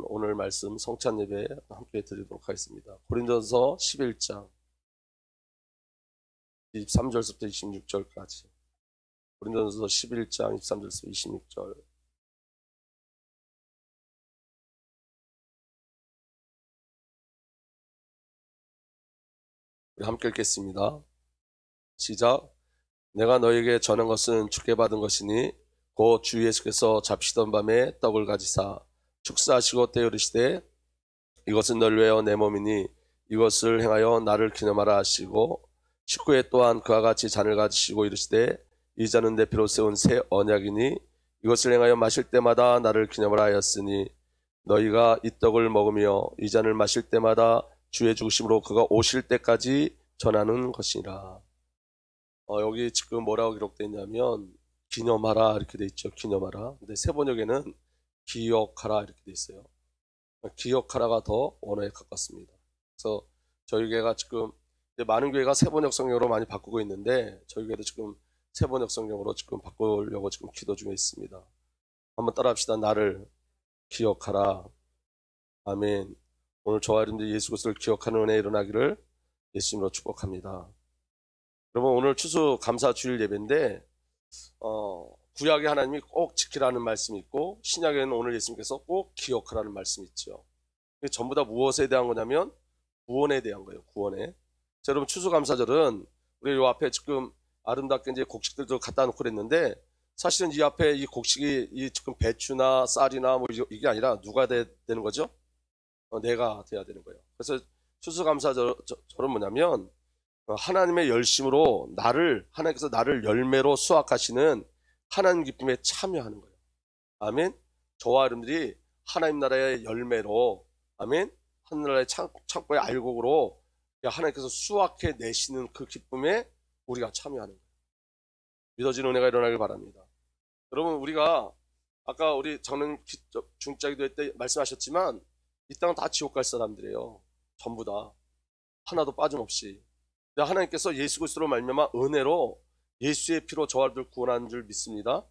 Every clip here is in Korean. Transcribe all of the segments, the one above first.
오늘 말씀 성찬 예배 함께 드리도록 하겠습니다. 고린도전서 11장 23절부터 26절까지. 고린도전서 11장 23절부터 26절. 우리 함께 읽겠습니다. 시작. 내가 너에게 전한 것은 주께 받은 것이니 곧 주 예수께서 잡히시던 밤에 떡을 가지사 축사하시고 떼어 이르시되 이것은 널 위하여 내 몸이니 이것을 행하여 나를 기념하라 하시고 19회 또한 그와 같이 잔을 가지시고 이르시되 이 잔은 내 피로 세운 새 언약이니 이것을 행하여 마실 때마다 나를 기념하라 하였으니 너희가 이 떡을 먹으며 이 잔을 마실 때마다 주의 죽으심으로 그가 오실 때까지 전하는 것이니라. 여기 지금 뭐라고 기록되어 있냐면 기념하라 이렇게 돼 있죠. 기념하라. 근데 새 번역에는 기억하라 이렇게 돼 있어요. 기억하라가 더 원어에 가깝습니다. 그래서 저희 교회가 지금 많은 교회가 새 번역 성경으로 많이 바꾸고 있는데 저희 교회도 지금 새 번역 성경으로 지금 바꾸려고 지금 기도 중에 있습니다. 한번 따라합시다. 나를 기억하라. 아멘. 오늘 저와 여러분들 예수 그리스도를 기억하는 은혜 일어나기를 예수님으로 축복합니다. 여러분 오늘 추수 감사 주일 예배인데 구약에 하나님이 꼭 지키라는 말씀이 있고 신약에는 오늘 예수님께서 꼭 기억하라는 말씀이 있죠. 전부 다 무엇에 대한 거냐면 구원에 대한 거예요. 구원에. 자, 여러분 추수감사절은 우리 요 앞에 지금 아름답게 이제 곡식들도 갖다 놓고 그랬는데 사실은 이 앞에 이 곡식이 이 지금 배추나 쌀이나 뭐 이게 아니라 누가 되는 거죠? 내가 돼야 되는 거예요. 그래서 추수감사절은 뭐냐면 하나님의 열심으로 하나님께서 나를 열매로 수확하시는 하나님 기쁨에 참여하는 거예요. 아멘. 저와 여러분들이 하나님 나라의 열매로, 아멘. 하늘나라의 창고의 알곡으로 하나님께서 수확해 내시는 그 기쁨에 우리가 참여하는 거예요. 믿어지는 은혜가 일어나길 바랍니다. 여러분 우리가 아까 우리 작년 중짜기도 때 말씀하셨지만 이 땅은 다 지옥 갈 사람들이에요. 전부 다. 하나도 빠짐없이. 하나님께서 예수 그리스도로 말미암아 은혜로 예수의 피로 저와를 구원하는 줄 믿습니다.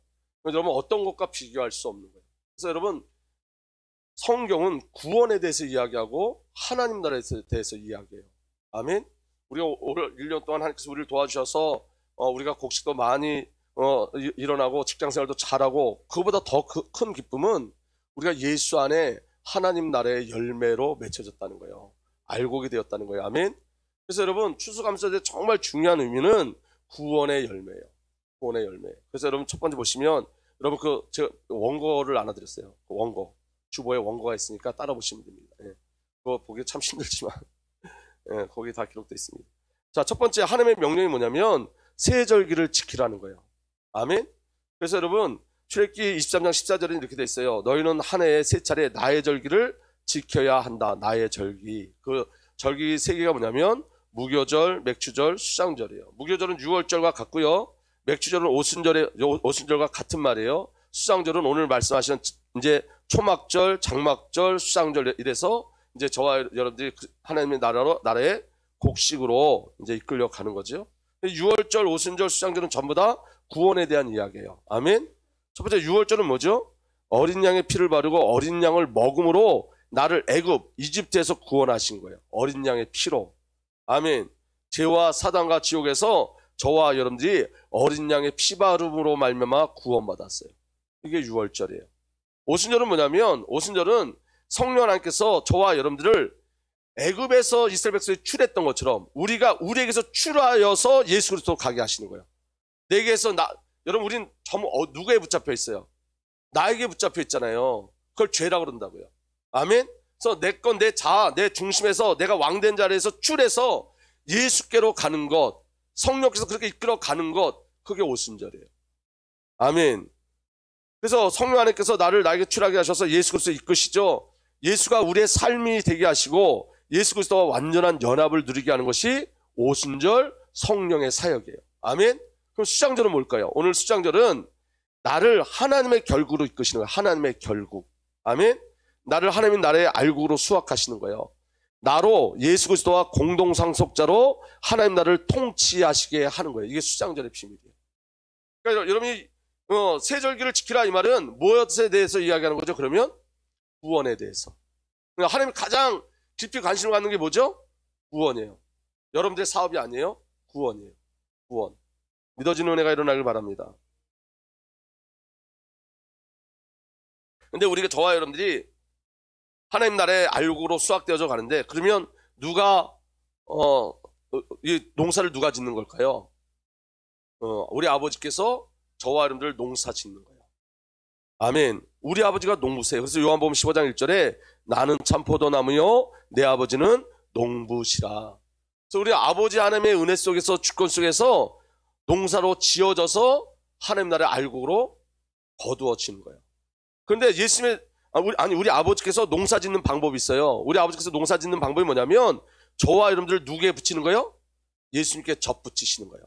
여러분 어떤 것과 비교할 수 없는 거예요. 그래서 여러분 성경은 구원에 대해서 이야기하고 하나님 나라에 대해서 이야기해요. 아멘. 우리가 올 1년 동안 하나님께서 우리를 도와주셔서 우리가 곡식도 많이 일어나고 직장생활도 잘하고 그보다 더 큰 기쁨은 우리가 예수 안에 하나님 나라의 열매로 맺혀졌다는 거예요. 알곡이 되었다는 거예요. 아멘. 그래서 여러분 추수감사절의 정말 중요한 의미는 구원의 열매예요. 구원의 열매. 그래서 여러분 첫 번째 보시면 여러분 제가 원고를 안 해드렸어요. 원고. 주보에 원고가 있으니까 따라 보시면 됩니다. 예. 그거 보기 참 힘들지만 예, 거기 다 기록되어 있습니다. 자, 첫 번째 하나님의 명령이 뭐냐면 새 절기를 지키라는 거예요. 아멘. 그래서 여러분 출애굽기 23장 14절에 이렇게 되어 있어요. 너희는 한 해에 세 차례 나의 절기를 지켜야 한다. 나의 절기. 그 절기 세 개가 뭐냐면 무교절, 맥추절, 수장절이에요. 무교절은 6월절과 같고요. 맥추절은 오순절과 같은 말이에요. 수장절은 오늘 말씀하시는 이제 초막절, 장막절, 수장절 이래서 이제 저와 여러분들이 하나님의 나라의 곡식으로 이제 이끌려 가는 거죠. 6월절, 오순절, 수장절은 전부 다 구원에 대한 이야기예요. 아멘. 첫 번째 6월절은 뭐죠? 어린 양의 피를 바르고 어린 양을 먹음으로 나를 이집트에서 구원하신 거예요. 어린 양의 피로. 아멘. 죄와 사단과 지옥에서 저와 여러분들이 어린 양의 피바름으로 말미암아 구원받았어요. 이게 6월절이에요. 오순절은 뭐냐면 오순절은 성령 하나님께서 저와 여러분들을 애굽에서 이스라엘 백성이 출했던 것처럼 우리에게서 출하여서 예수 그리스도로 가게 하시는 거예요. 내게서 여러분 우린 누구에 붙잡혀 있어요? 나에게 붙잡혀 있잖아요. 그걸 죄라고 그런다고요. 아멘. 그래서 내 중심에서 내가 왕된 자리에서 출해서 예수께로 가는 것, 성령께서 그렇게 이끌어 가는 것, 그게 오순절이에요. 아멘. 그래서 성령 하나님께서 나에게 출하게 하셔서 예수 그리스도 이끄시죠. 예수가 우리의 삶이 되게 하시고 예수 그리스도와 완전한 연합을 누리게 하는 것이 오순절 성령의 사역이에요. 아멘. 그럼 수장절은 뭘까요? 오늘 수장절은 나를 하나님의 결국으로 이끄시는 거예요. 하나님의 결국. 아멘. 나를 하나님의 나라의 알국으로 수확하시는 거예요. 나로 예수 그리스도와 공동상속자로 하나님 나라를 통치하시게 하는 거예요. 이게 수장절의 비밀이에요. 그러니까 여러분이 세절기를 지키라 이 말은 무엇에 대해서 이야기하는 거죠? 그러면 구원에 대해서. 그러니까 하나님이 가장 깊이 관심을 갖는 게 뭐죠? 구원이에요. 여러분들의 사업이 아니에요. 구원이에요. 구원. 믿어지는 은혜가 일어나길 바랍니다. 근데 우리가 저와 여러분들이 하나님 나라의 알곡으로 수확되어져 가는데, 그러면 누가 이 농사를 누가 짓는 걸까요? 우리 아버지께서 저와 여러분들 농사 짓는 거예요. 아멘. 우리 아버지가 농부세요. 그래서 요한복음 15장 1절에 나는 참 포도나무요 내 아버지는 농부시라. 그래서 우리 아버지 하나님의 은혜 속에서, 주권 속에서 농사로 지어져서 하나님 나라의 알곡으로 거두어지는 거예요. 그런데 우리 아버지께서 농사 짓는 방법이 있어요. 우리 아버지께서 농사 짓는 방법이 뭐냐면, 저와 여러분들 누구에 붙이는 거예요? 예수님께 접붙이시는 거예요.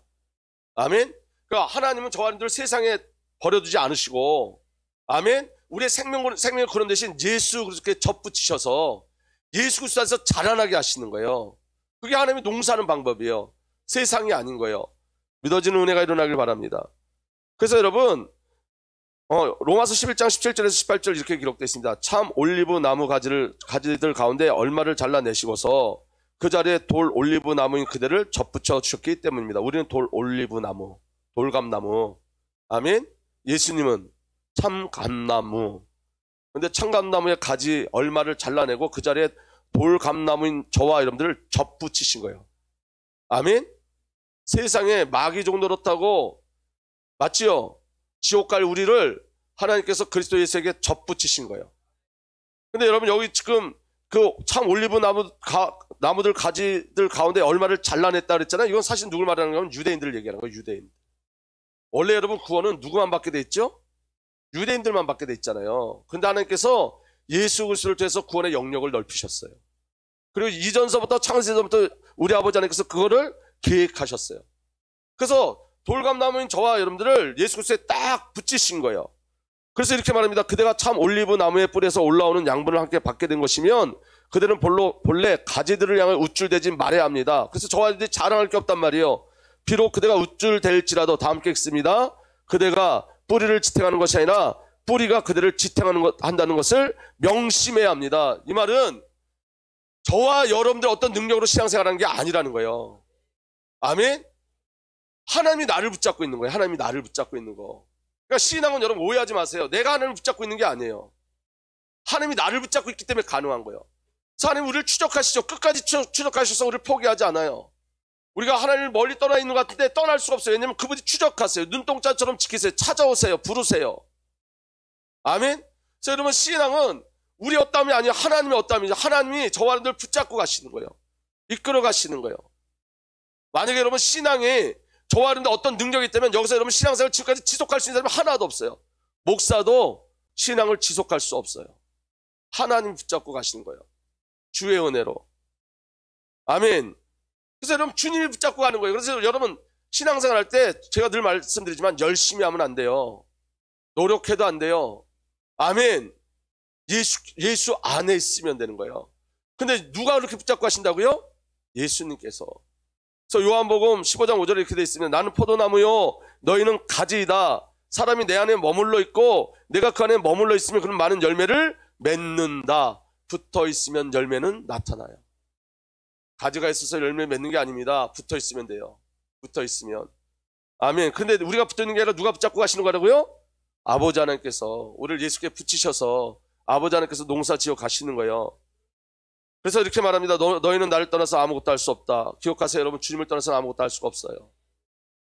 아멘. 그러니까 하나님은 저와 여러분들 세상에 버려두지 않으시고, 아멘. 우리의 생명을 거는 대신 예수 그리스도께 접붙이셔서 예수 그리스도 안에서 자라나게 하시는 거예요. 그게 하나님이 농사하는 방법이에요. 세상이 아닌 거예요. 믿어지는 은혜가 일어나길 바랍니다. 그래서 여러분, 로마서 11장 17절에서 18절 이렇게 기록되어 있습니다. 참 올리브 나무 가지들 가운데 얼마를 잘라내시고서 그 자리에 돌 올리브 나무인 그대를 접붙여 주셨기 때문입니다. 우리는 돌 올리브 나무, 돌감나무. 아멘. 예수님은 참감나무. 근데 참감나무의 가지 얼마를 잘라내고 그 자리에 돌감나무인 저와 여러분들을 접붙이신 거예요. 아멘. 세상에 마귀 정도롭다고, 맞지요? 지옥 갈 우리를 하나님께서 그리스도 예수에게 접붙이신 거예요. 근데 여러분, 여기 지금 그 참 올리브 나무들 가지들 가운데 얼마를 잘라냈다 그랬잖아요. 이건 사실 누굴 말하는 거면 유대인들을 얘기하는 거예요. 유대인. 원래 여러분 구원은 누구만 받게 돼 있죠? 유대인들만 받게 돼 있잖아요. 근데 하나님께서 예수 그리스도를 통해서 구원의 영역을 넓히셨어요. 그리고 이전서부터, 창세전부터 우리 아버지 하나님께서 그거를 계획하셨어요. 그래서 돌감나무인 저와 여러분들을 예수 그리스도에 딱 붙이신 거예요. 그래서 이렇게 말합니다. 그대가 참 올리브 나무의 뿌리에서 올라오는 양분을 함께 받게 된 것이면 그들은 본래 가지들을 향해 우쭐대지 말아야 합니다. 그래서 저와 여러분들이 자랑할 게 없단 말이에요. 비록 그대가 우쭐댈지라도 다 함께 읽습니다. 그대가 뿌리를 지탱하는 것이 아니라 뿌리가 그대를 지탱한다는 것을 명심해야 합니다. 이 말은 저와 여러분들 어떤 능력으로 신앙생활하는 게 아니라는 거예요. 아멘. 하나님이 나를 붙잡고 있는 거예요. 하나님이 나를 붙잡고 있는 거. 그러니까 신앙은 여러분 오해하지 마세요. 내가 하나님을 붙잡고 있는 게 아니에요. 하나님이 나를 붙잡고 있기 때문에 가능한 거예요. 그래서 하나님 우리를 추적하시죠. 끝까지 추적하셔서 우리를 포기하지 않아요. 우리가 하나님을 멀리 떠나 있는 것 같은데 떠날 수가 없어요. 왜냐하면 그분이 추적하세요. 눈동자처럼 지키세요. 찾아오세요. 부르세요. 아멘. 그래서 여러분, 신앙은 우리 어떠함이 아니에요. 하나님의 어떠함이죠. 하나님이 저와 여러분들 붙잡고 가시는 거예요. 이끌어 가시는 거예요. 만약에 여러분 신앙이 저와 여러분들 어떤 능력이 있다면 여기서 여러분 신앙생활을 지금까지 지속할 수 있는 사람은 하나도 없어요. 목사도 신앙을 지속할 수 없어요. 하나님 붙잡고 가시는 거예요. 주의 은혜로. 아멘. 그래서 여러분 주님이 붙잡고 가는 거예요. 그래서 여러분 신앙생활 할 때 제가 늘 말씀드리지만 열심히 하면 안 돼요. 노력해도 안 돼요. 아멘. 예수 안에 있으면 되는 거예요. 근데 누가 그렇게 붙잡고 가신다고요? 예수님께서. 그래서 요한복음 15장 5절에 이렇게 되어 있으면 나는 포도나무요 너희는 가지이다. 사람이 내 안에 머물러 있고 내가 그 안에 머물러 있으면 그는 많은 열매를 맺는다. 붙어 있으면 열매는 나타나요. 가지가 있어서 열매 맺는 게 아닙니다. 붙어 있으면 돼요. 붙어 있으면. 아멘. 근데 우리가 붙어 있는 게 아니라 누가 붙잡고 가시는 거라고요? 아버지 하나님께서 우리를 예수께 붙이셔서 아버지 하나님께서 농사 지어 가시는 거예요. 그래서 이렇게 말합니다. 너희는 나를 떠나서 아무것도 할 수 없다. 기억하세요. 여러분, 주님을 떠나서는 아무것도 할 수가 없어요.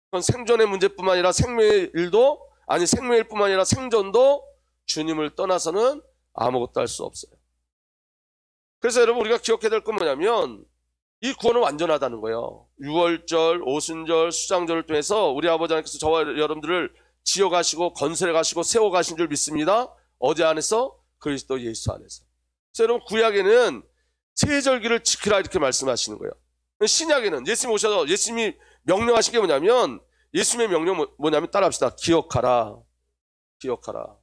그건 생존의 문제뿐만 아니라 생명의 일뿐만 아니라 생존도 주님을 떠나서는 아무것도 할 수 없어요. 그래서 여러분, 우리가 기억해야 될 건 뭐냐면 이 구원은 완전하다는 거예요. 유월절, 오순절, 수장절을 통해서 우리 아버지 하나님께서 저와 여러분들을 지어가시고 건설해가시고 세워가신 줄 믿습니다. 어디 안에서? 그리스도 예수 안에서. 그래서 여러분, 구약에는 세절기를 지키라 이렇게 말씀하시는 거예요. 신약에는 예수님이 오셔서 예수님이 명령하신 게 뭐냐면, 예수님의 명령 뭐냐면 따라합시다. 기억하라. 기억하라.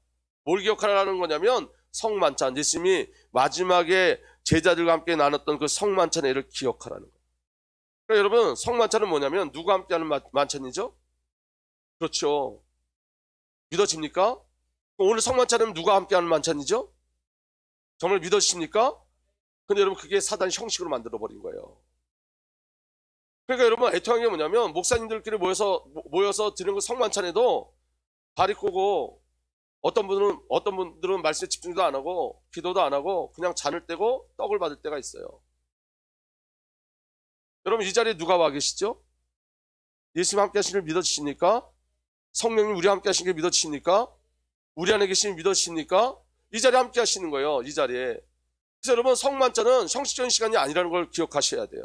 뭘 기억하라는 거냐면 성만찬. 예수님이 마지막에 제자들과 함께 나눴던 그 성만찬의 일을 기억하라는 거예요. 그러니까 여러분, 성만찬은 뭐냐면 누가 함께하는 만찬이죠? 그렇죠. 믿어집니까? 오늘 성만찬은 누가 함께하는 만찬이죠? 정말 믿으십니까? 근데 여러분 그게 사단 형식으로 만들어버린 거예요. 그러니까 여러분 애통한 게 뭐냐면 목사님들끼리 모여서 드리는 그 성만찬에도 다리 꼬고 어떤 분들은 말씀에 집중도 안 하고 기도도 안 하고 그냥 잔을 떼고 떡을 받을 때가 있어요. 여러분 이 자리에 누가 와 계시죠? 예수님 함께 하시는 걸 믿어지십니까? 성령님 우리 함께 하시는 게 믿어지십니까? 우리 안에 계시는 믿어지십니까? 이 자리에 함께 하시는 거예요. 이 자리에. 그래서 여러분 성만찬은 형식적인 시간이 아니라는 걸 기억하셔야 돼요.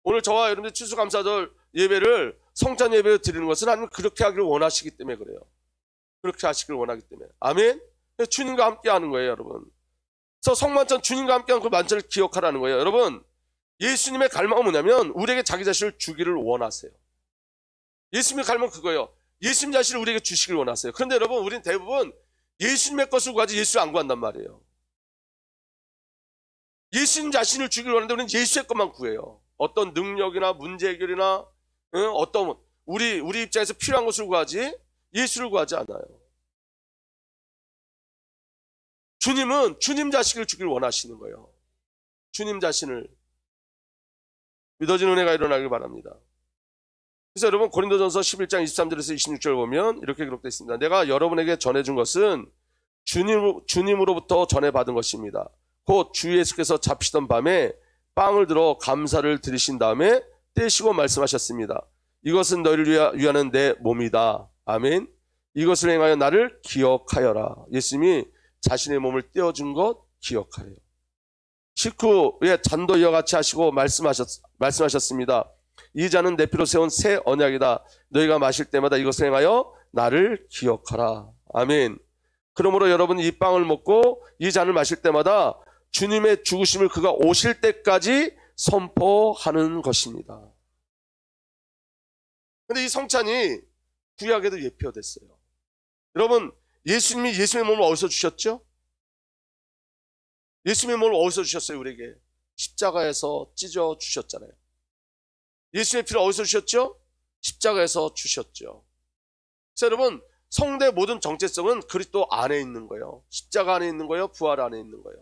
오늘 저와 여러분들 추수감사절 예배를 성찬 예배로 드리는 것은 하나님 그렇게 하기를 원하시기 때문에 그래요. 그렇게 하시길 원하기 때문에. 아멘? 주님과 함께 하는 거예요, 여러분. 그래서 성만찬 주님과 함께 하는 그 만찬을 기억하라는 거예요. 여러분, 예수님의 갈망은 뭐냐면 우리에게 자기 자신을 주기를 원하세요. 예수님의 갈망은 그거예요. 예수님 자신을 우리에게 주시길 원하세요. 그런데 여러분, 우리는 대부분 예수님의 것을 구하지 예수를 안 구한단 말이에요. 예수님 자신을 주기를 원하는데 우리는 예수의 것만 구해요. 어떤 능력이나 문제 해결이나 어떤 우리 입장에서 필요한 것을 구하지 예수를 구하지 않아요. 주님은 주님 자신을 주길 원하시는 거예요. 주님 자신을. 믿어지는 은혜가 일어나길 바랍니다. 그래서 여러분 고린도전서 11장 23절에서 26절 보면 이렇게 기록되어 있습니다. 내가 여러분에게 전해준 것은 주님으로부터 전해받은 것입니다. 곧 주 예수께서 잡히던 밤에 빵을 들어 감사를 드리신 다음에 떼시고 말씀하셨습니다. 이것은 너희를 위하는 내 몸이다. 아멘. 이것을 행하여 나를 기억하여라. 예수님이 자신의 몸을 떼어준 것 기억하래요. 식후에 잔도 이와 같이 하시고 말씀하셨습니다. 이 잔은 내 피로 세운 새 언약이다. 너희가 마실 때마다 이것을 행하여 나를 기억하라. 아멘. 그러므로 여러분 이 빵을 먹고 이 잔을 마실 때마다 주님의 죽으심을 그가 오실 때까지 선포하는 것입니다. 그런데 이 성찬이 구약에도 예표됐어요. 여러분 예수님이 예수님의 몸을 어디서 주셨죠? 예수님의 몸을 어디서 주셨어요? 우리에게 십자가에서 찢어 주셨잖아요. 예수님의 피를 어디서 주셨죠? 십자가에서 주셨죠. 그래서 여러분 성대 모든 정체성은 그리스도 안에 있는 거예요. 십자가 안에 있는 거예요. 부활 안에 있는 거예요.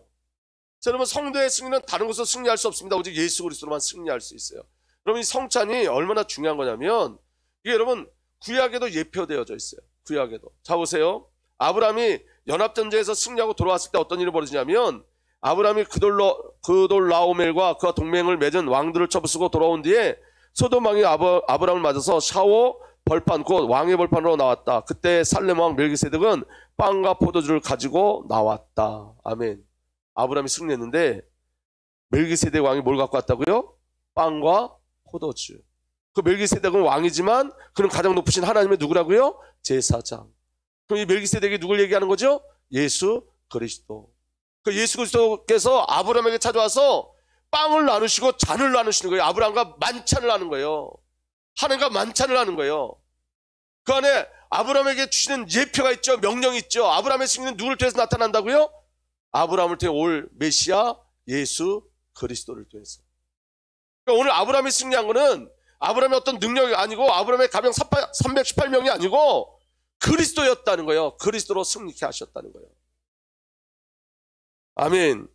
그래서 여러분 성도의 승리는 다른 곳으로 승리할 수 없습니다. 오직 예수 그리스도로만 승리할 수 있어요. 여러분 이 성찬이 얼마나 중요한 거냐면 이게 여러분 구약에도 예표되어져 있어요. 구약에도. 자 보세요. 아브라함이 연합전쟁에서 승리하고 돌아왔을 때 어떤 일이 벌어지냐면 아브라함이 그돌라오멜과 그와 동맹을 맺은 왕들을 쳐부수고 돌아온 뒤에 소돔 왕이 아브라함을 맞아서 샤워 벌판 곧 왕의 벌판으로 나왔다. 그때 살렘 왕 멜기세덱은 빵과 포도주를 가지고 나왔다. 아멘. 아브라함이 승리했는데 멜기세덱 왕이 뭘 갖고 왔다고요? 빵과 포도주. 그 멜기세덱은 왕이지만 그는 가장 높으신 하나님의 누구라고요? 제사장. 그럼 이 멜기세덱이 누굴 얘기하는 거죠? 예수 그리스도. 그 예수 그리스도께서 아브라함에게 찾아와서 빵을 나누시고 잔을 나누시는 거예요. 아브라함과 만찬을 하는 거예요. 하나님과 만찬을 하는 거예요. 그 안에 아브라함에게 주시는 예표가 있죠. 명령이 있죠. 아브라함의 승리는 누구를 통해서 나타난다고요? 아브라함을 통해 올 메시아 예수 그리스도를 통해서. 그러니까 오늘 아브라함이 승리한 거는 아브라함의 어떤 능력이 아니고 아브라함의 가병 318명이 아니고 그리스도였다는 거예요. 그리스도로 승리케 하셨다는 거예요. 아멘.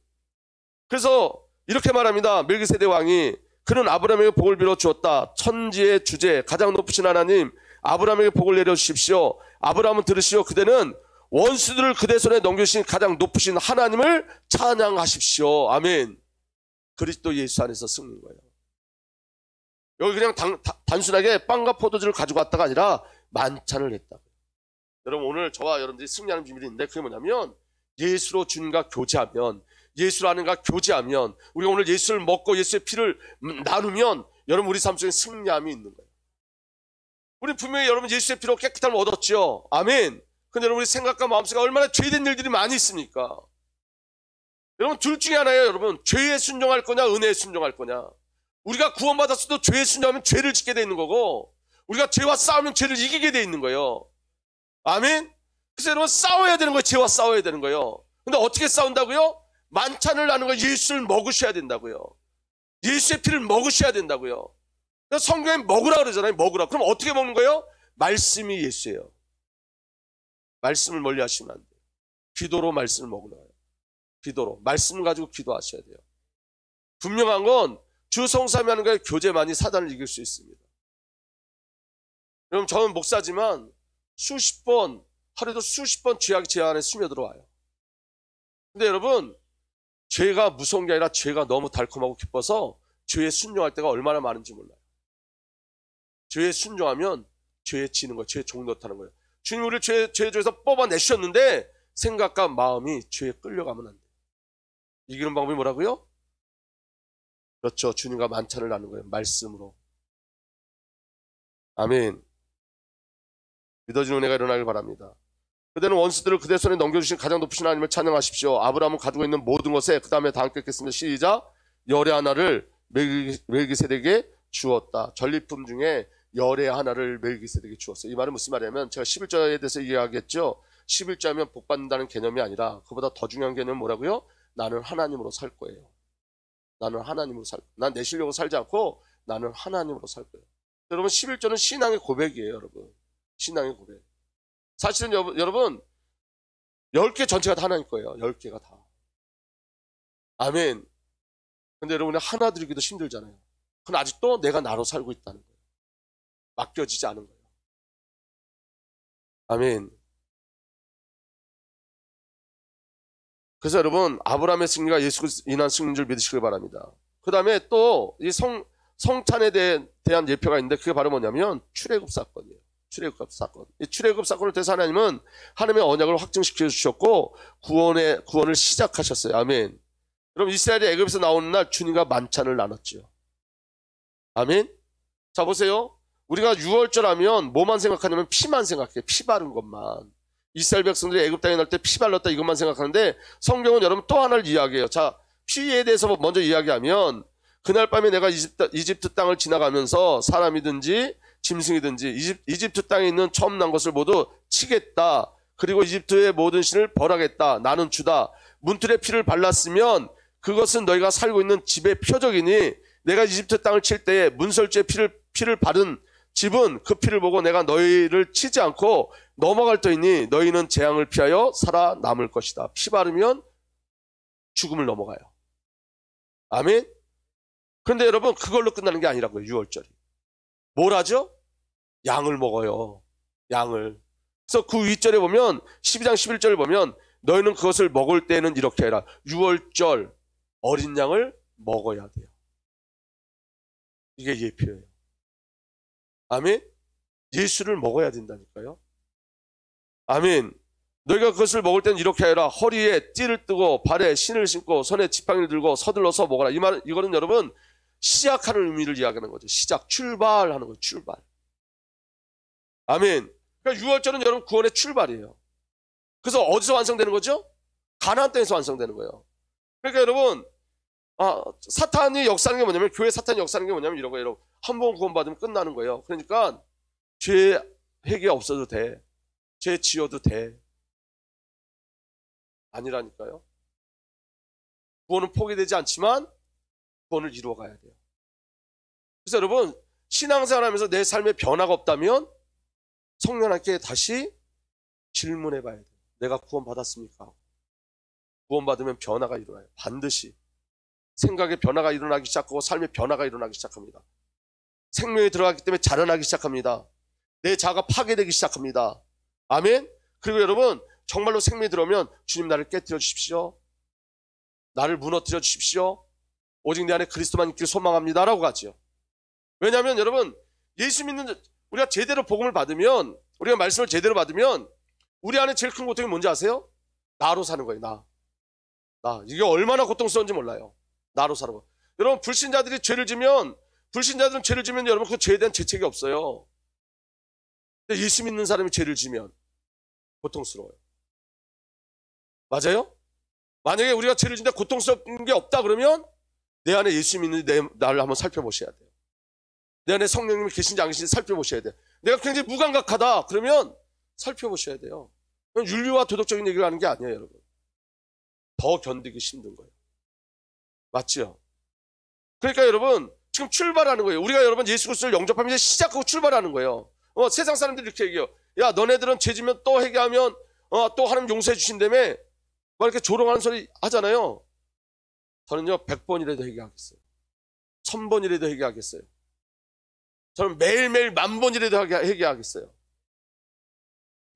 그래서 이렇게 말합니다. 멜기세덱 왕이 그는 아브라함에게 복을 빌어 주었다. 천지의 주제 가장 높으신 하나님 아브라함에게 복을 내려주십시오. 아브라함은 들으시오. 그대는 원수들을 그대 손에 넘겨주신 가장 높으신 하나님을 찬양하십시오. 아멘. 그리스도 예수 안에서 승리인 거예요. 여기 그냥 단순하게 빵과 포도주를 가지고 왔다가 아니라 만찬을 했다. 여러분 오늘 저와 여러분들이 승리하는 비밀이 있는데 그게 뭐냐면 예수로 주님과 교제하면 예수로 하는가 교제하면 우리가 오늘 예수를 먹고 예수의 피를 나누면 여러분 우리 삶 속에 승리함이 있는 거예요. 우리 분명히 여러분 예수의 피로 깨끗함을 얻었죠. 아멘. 근데 여러분 우리 생각과 마음속에 얼마나 죄된 일들이 많이 있습니까? 여러분 둘 중에 하나예요. 여러분 죄에 순종할 거냐 은혜에 순종할 거냐. 우리가 구원받았어도 죄에 순종하면 죄를 짓게 돼 있는 거고 우리가 죄와 싸우면 죄를 이기게 돼 있는 거예요. 아멘. 그래서 여러분 싸워야 되는 거예요. 죄와 싸워야 되는 거예요. 근데 어떻게 싸운다고요? 만찬을 하는 거 예수를 먹으셔야 된다고요. 예수의 피를 먹으셔야 된다고요. 그래서 성경에 먹으라 그러잖아요. 먹으라. 그럼 어떻게 먹는 거예요? 말씀이 예수예요. 말씀을 멀리 하시면 안 돼요. 기도로 말씀을 먹으라. 기도로, 말씀 가지고 기도하셔야 돼요. 분명한 건 주 성삼위 하는 거에 교제만이 사단을 이길 수 있습니다. 여러분, 저는 목사지만 수십 번, 하루에도 수십 번 죄악이 제 안에 스며들어와요. 근데 여러분, 죄가 무서운 게 아니라 죄가 너무 달콤하고 기뻐서 죄에 순종할 때가 얼마나 많은지 몰라요. 죄에 순종하면 죄에 지는 거예요. 죄에 종노릇하는 거예요. 주님 우리를 죄에서 뽑아내셨는데 생각과 마음이 죄에 끌려가면 안 돼요. 이기는 방법이 뭐라고요? 그렇죠. 주님과 만찬을 나누는 거예요. 말씀으로. 아멘. 믿어지는 은혜가 일어나길 바랍니다. 그대는 원수들을 그대 손에 넘겨주신 가장 높으신 하나님을 찬양하십시오. 아브라함은 가지고 있는 모든 것에 그 다음에 다 함께 읽겠습니다. 시작. 열의 하나를 멜기세덱에게 주었다. 전리품 중에 열의 하나를 멜기세덱에게 주었어요. 이 말은 무슨 말이냐면 제가 11조에 대해서 이야기했죠. 11조하면 복받는다는 개념이 아니라 그보다 더 중요한 개념은 뭐라고요? 나는 하나님으로 살 거예요. 나는 하나님으로 살 거예요. 난 내 실력으로 살지 않고 나는 하나님으로 살 거예요. 여러분 11조는 신앙의 고백이에요. 여러분 신앙의 고백. 사실은 여러분 10개 전체가 다 하나님 거예요. 10개가 다. 아멘. 근데 여러분이 하나 드리기도 힘들잖아요. 그건 아직도 내가 나로 살고 있다는 거예요. 맡겨지지 않은 거예요. 아멘. 그래서 여러분 아브라함의 승리가 예수 그리스도 인한 승리인 줄 믿으시길 바랍니다. 그 다음에 또 이 성찬에 대한 예표가 있는데 그게 바로 뭐냐면 출애굽 사건이에요. 출애굽 사건. 이 출애굽 사건을 통해서 하나님은 하나님의 언약을 확증시켜 주셨고 구원을 시작하셨어요. 아멘. 여러분 이스라엘이 애굽에서 나오는 날 주님과 만찬을 나눴죠. 아멘. 자 보세요. 우리가 유월절 하면 뭐만 생각하냐면 피만 생각해요. 피 바른 것만. 이스라엘 백성들이 애굽 땅에 날 때 피 발랐다 이것만 생각하는데 성경은 여러분 또 하나를 이야기해요. 자 피에 대해서 먼저 이야기하면 그날 밤에 내가 이집트 땅을 지나가면서 사람이든지 짐승이든지 이집트 땅에 있는 처음 난 것을 모두 치겠다. 그리고 이집트의 모든 신을 벌하겠다. 나는 주다. 문틀에 피를 발랐으면 그것은 너희가 살고 있는 집의 표적이니 내가 이집트 땅을 칠 때에 문설주에 피를 바른 집은 그 피를 보고 내가 너희를 치지 않고 넘어갈 터이니 너희는 재앙을 피하여 살아남을 것이다. 피 바르면 죽음을 넘어가요. 아멘. 그런데 여러분 그걸로 끝나는 게 아니라고요. 유월절이. 뭘 하죠? 양을 먹어요. 양을. 그래서 그 윗절에 보면 12장 11절을 보면 너희는 그것을 먹을 때는 이렇게 해라. 유월절 어린 양을 먹어야 돼요. 이게 예표예요. 아멘. 예수를 먹어야 된다니까요. 아멘. 너희가 그것을 먹을 때는 이렇게 해라. 허리에 띠를 뜨고 발에 신을 신고 손에 지팡이를 들고 서둘러서 먹어라. 이거는 여러분 시작하는 의미를 이야기하는 거죠. 시작, 출발하는 거예요. 출발. 아멘. 그러니까 유월절은 여러분 구원의 출발이에요. 그래서 어디서 완성되는 거죠? 가나안 땅에서 완성되는 거예요. 그러니까 여러분 사탄이 역사하는 게 뭐냐면 교회 사탄이 역사하는 게 뭐냐면 이런 거예요. 한 번 구원받으면 끝나는 거예요. 그러니까 죄 회개 없어도 돼. 죄 지어도 돼. 아니라니까요. 구원은 포기되지 않지만 구원을 이루어가야 돼요. 그래서 여러분 신앙생활하면서 내 삶에 변화가 없다면 성령님께 다시 질문해 봐야 돼요. 내가 구원받았습니까? 구원받으면 변화가 일어나요. 반드시. 생각의 변화가 일어나기 시작하고 삶의 변화가 일어나기 시작합니다. 생명이 들어가기 때문에 자라나기 시작합니다. 내 자아가 파괴되기 시작합니다. 아멘. 그리고 여러분 정말로 생명이 들어오면 주님 나를 깨뜨려 주십시오. 나를 무너뜨려 주십시오. 오직 내 안에 그리스도만 있기를 소망합니다 라고 하죠. 왜냐하면 여러분 예수 믿는 우리가 제대로 복음을 받으면 우리가 말씀을 제대로 받으면 우리 안에 제일 큰 고통이 뭔지 아세요? 나로 사는 거예요. 나. 이게 얼마나 고통스러운지 몰라요. 나로 사는 거. 여러분 불신자들은 죄를 지면 여러분 그 죄에 대한 죄책이 없어요. 근데 예수 믿는 사람이 죄를 지면 고통스러워요. 맞아요? 만약에 우리가 죄를 지는데 고통스러운 게 없다 그러면 내 안에 예수 믿는 나를 한번 살펴보셔야 돼요. 내 안에 성령님이 계신지 안 계신지 살펴보셔야 돼요. 내가 굉장히 무감각하다 그러면 살펴보셔야 돼요. 윤리와 도덕적인 얘기를 하는 게 아니에요. 여러분. 더 견디기 힘든 거예요. 맞죠? 그러니까 여러분 지금 출발하는 거예요. 우리가 여러분 예수 그리스도를 영접하면 이제 시작하고 출발하는 거예요. 세상 사람들이 이렇게 얘기해요. 야 너네들은 죄지면 또 회개하면 또 하나님 용서해 주신다며. 막 이렇게 조롱하는 소리 하잖아요. 저는요 100번이라도 회개하겠어요. 1000번이라도 회개하겠어요. 저는 매일매일 10,000번이라도 회개하겠어요.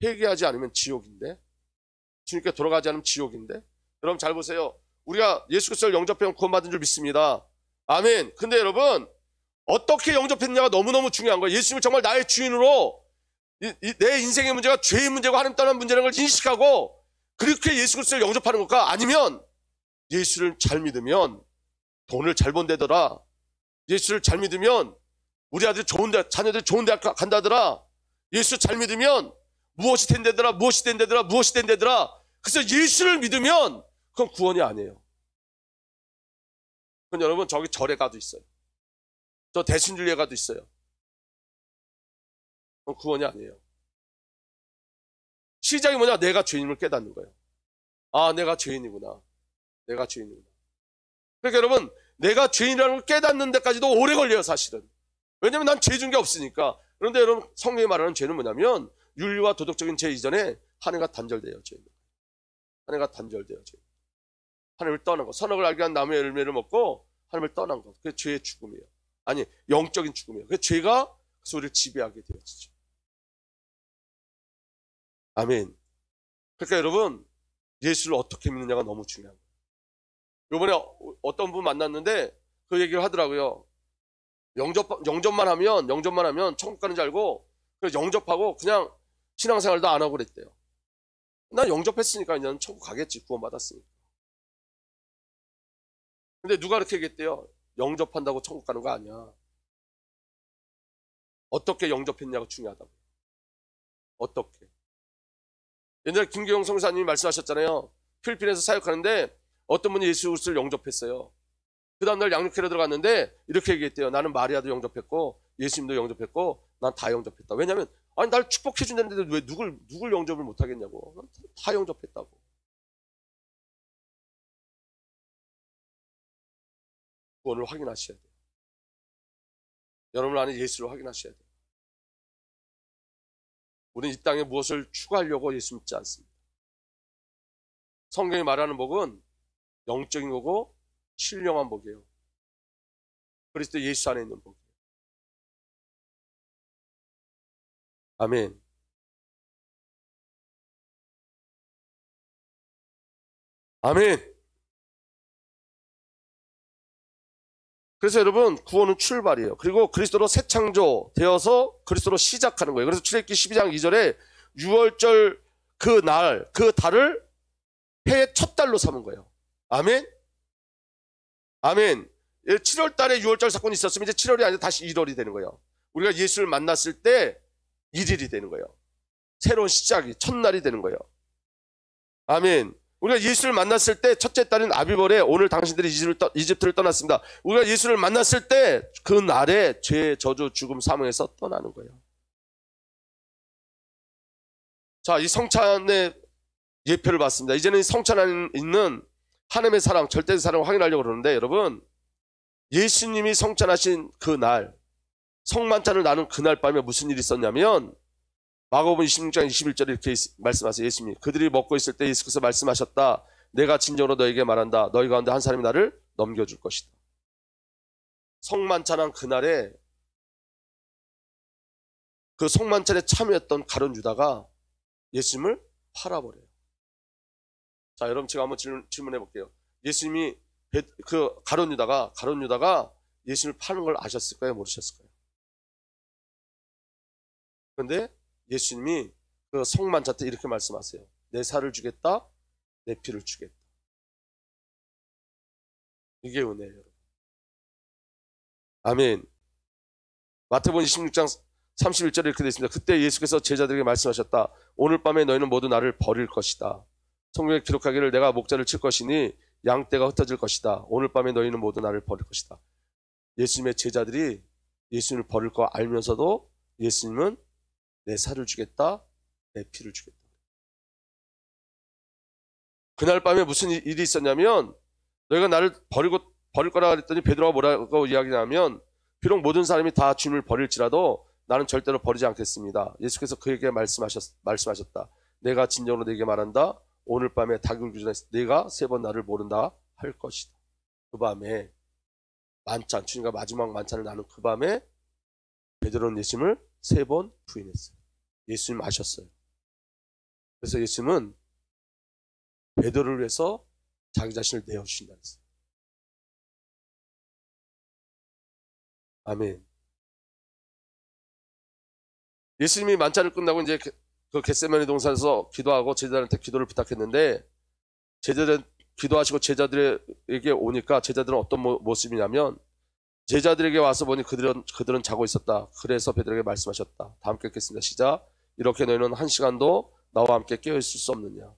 회개하지 않으면 지옥인데, 주님께 돌아가지 않으면 지옥인데. 여러분 잘 보세요. 우리가 예수 그리스도를 영접하면 구원받은 줄 믿습니다. 아멘. 근데 여러분 어떻게 영접했느냐가 너무너무 중요한 거예요. 예수님을 정말 나의 주인으로, 내 인생의 문제가 죄의 문제고 하나님 떠난 문제라는 걸 인식하고 그렇게 예수 그리스도를 영접하는 것과, 아니면 예수를 잘 믿으면 돈을 잘 번대더라, 예수를 잘 믿으면 우리 아들 좋은 대, 자녀들 좋은 대학 간다더라, 예수 잘 믿으면 무엇이 된다더라, 무엇이 된다더라, 무엇이 된다더라. 그래서 예수를 믿으면 그건 구원이 아니에요. 그건 여러분 저기 절에 가도 있어요. 저 대순절에 가도 있어요. 그건 구원이 아니에요. 시작이 뭐냐? 내가 죄인임을 깨닫는 거예요. 아, 내가 죄인이구나. 내가 죄인이구나. 그러니까 여러분, 내가 죄인이라는 걸 깨닫는 데까지도 오래 걸려요, 사실은. 왜냐면 난 죄 준 게 없으니까. 그런데 여러분, 성경이 말하는 죄는 뭐냐면 윤리와 도덕적인 죄 이전에 하나님과 단절돼요, 죄는. 하나님과 단절돼요, 죄. 하나님을 떠난 거. 선악을 알게 한 나무의 열매를 먹고 하나님을 떠난 거. 그게 죄의 죽음이에요. 아니, 영적인 죽음이에요. 그 죄가 그 우리를 지배하게 되어지죠. 아멘. 그러니까 여러분, 예수를 어떻게 믿느냐가 너무 중요한 거예요. 이번에 어떤 분 만났는데 그 얘기를 하더라고요. 영접만 하면 천국 가는 줄 알고, 그래서 영접하고 그냥 신앙생활도 안 하고 그랬대요. 난 영접했으니까 이제는 천국 가겠지, 구원받았으니까. 근데 누가 그렇게 얘기했대요? 영접한다고 천국 가는 거 아니야. 어떻게 영접했냐가 중요하다고. 어떻게. 옛날에 김경영 성사님이 말씀하셨잖아요. 필리핀에서 사역하는데 어떤 분이 예수 그리스도를 영접했어요. 그 다음날 양육회로 들어갔는데 이렇게 얘기했대요. 나는 마리아도 영접했고 예수님도 영접했고 난 다 영접했다. 왜냐면 아니 날 축복해 준다는데 왜 누굴 영접을 못 하겠냐고. 다 영접했다고. 구원을 확인하셔야 돼요. 여러분 안에 예수를 확인하셔야 돼요. 우리는 이 땅에 무엇을 추구하려고 예수 믿지 않습니다. 성경이 말하는 복은 영적인 거고 신령한 복이에요. 그리스도 예수 안에 있는 복이에요. 아멘. 아멘. 그래서 여러분 구원은 출발이에요. 그리고 그리스도로 새 창조 되어서 그리스도로 시작하는 거예요. 그래서 출애굽기 12장 2절에 6월절 그 날, 그 달을 해의 첫 달로 삼은 거예요. 아멘. 아멘. 7월 달에 6월절 사건이 있었으면 이제 7월이 아니라 다시 1월이 되는 거예요. 우리가 예수를 만났을 때 1일이 되는 거예요. 새로운 시작이 첫날이 되는 거예요. 아멘. 우리가 예수를 만났을 때 첫째 달인 아비벌에 오늘 당신들이 이집트를 떠났습니다. 우리가 예수를 만났을 때 그 날에 죄, 저주, 죽음, 사망에서 떠나는 거예요. 자, 이 성찬의 예표를 봤습니다. 이제는 이 성찬 안에 있는 하나님의 사랑, 절대의 사랑을 확인하려고 그러는데 여러분, 예수님이 성찬하신 그 날, 성만찬을 나눈 그날 밤에 무슨 일이 있었냐면 마가복음 26장 21절에 이렇게 말씀하세요. 예수님이 그들이 먹고 있을 때 예수께서 말씀하셨다. 내가 진정으로 너에게 말한다. 너희 가운데 한 사람이 나를 넘겨줄 것이다. 성만찬한 그날에 그 성만찬에 참여했던 가룟 유다가 예수님을 팔아버려요. 자, 여러분 제가 한번 질문해 볼게요. 예수님이 그 가룟 유다가 예수님을 파는 걸 아셨을까요? 모르셨을까요? 그런데 예수님이 그 성만찬 때 이렇게 말씀하세요. 내 살을 주겠다, 내 피를 주겠다. 이게 은혜예요, 여러분. 아멘. 마태복음 26장 31절에 이렇게 되어 있습니다. 그때 예수께서 제자들에게 말씀하셨다. 오늘 밤에 너희는 모두 나를 버릴 것이다. 성경에 기록하기를 내가 목자를 칠 것이니 양떼가 흩어질 것이다. 오늘 밤에 너희는 모두 나를 버릴 것이다. 예수님의 제자들이 예수님을 버릴 거 알면서도 예수님은 내 살을 주겠다, 내 피를 주겠다. 그날 밤에 무슨 일이 있었냐면 너희가 나를 버릴 거라 그랬더니 베드로가 뭐라고 이야기하냐면 비록 모든 사람이 다 주님을 버릴지라도 나는 절대로 버리지 않겠습니다. 예수께서 그에게 말씀하셨다. 내가 진정으로 네게 말한다. 오늘 밤에 닭이 울기 전에 네가 3번 나를 모른다 할 것이다. 그 밤에 만찬, 주님과 마지막 만찬을 나눈 그 밤에 베드로는 예수님을 3번 부인했어요. 예수님 아셨어요. 그래서 예수님은 베드로를 위해서 자기 자신을 내어주신다 했어요. 아멘. 예수님이 만찬을 끝나고 이제 그 겟세마네 동산에서 기도하고 제자들한테 기도를 부탁했는데, 제자들 기도하시고 제자들에게 오니까 제자들은 어떤 모습이냐면, 제자들에게 와서 보니 그들은 자고 있었다. 그래서 베드로에게 말씀하셨다. 다 함께 읽겠습니다. 시작. 이렇게 너희는 1시간도 나와 함께 깨어있을 수 없느냐.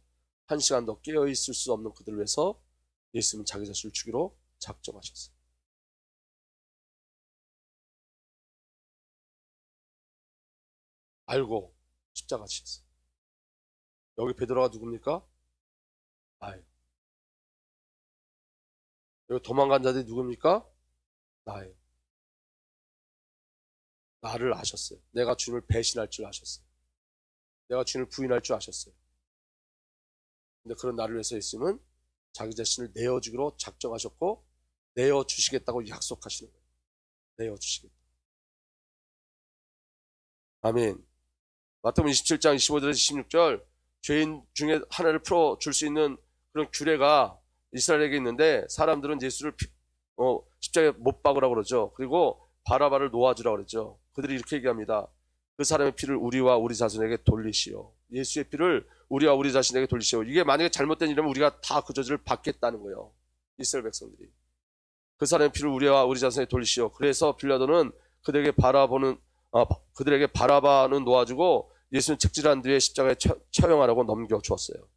1시간도 깨어있을 수 없는 그들을 위해서 예수님은 자기 자신을 주기로 작정하셨어요. 알고 십자가 지셨어요. 여기 베드로가 누굽니까? 나예요. 여기 도망간 자들이 누굽니까? 나예요. 나를 아셨어요. 내가 주님을 배신할 줄 아셨어요. 내가 주님을 부인할 줄 아셨어요. 근데 그런 나를 위해서 예수님은 자기 자신을 내어주기로 작정하셨고, 내어주시겠다고 약속하시는 거예요. 내어주시겠다. 아멘. 마태복음 27장 25절에서 26절, 죄인 중에 하나를 풀어줄 수 있는 그런 규례가 이스라엘에게 있는데, 사람들은 예수를 십자가에 못 박으라고 그러죠. 그리고 바라바를 놓아주라고 그러죠. 그들이 이렇게 얘기합니다. 그 사람의 피를 우리와 우리 자손에게 돌리시오. 예수의 피를 우리와 우리 자신에게 돌리시오. 이게 만약에 잘못된 일이면 우리가 다 그 저주를 받겠다는 거예요. 이스라엘 백성들이. 그 사람의 피를 우리와 우리 자손에게 돌리시오. 그래서 빌라도는 그들에게 바라바는 놓아주고 예수는 책질한 뒤에 십자가에 처형하라고 넘겨주었어요.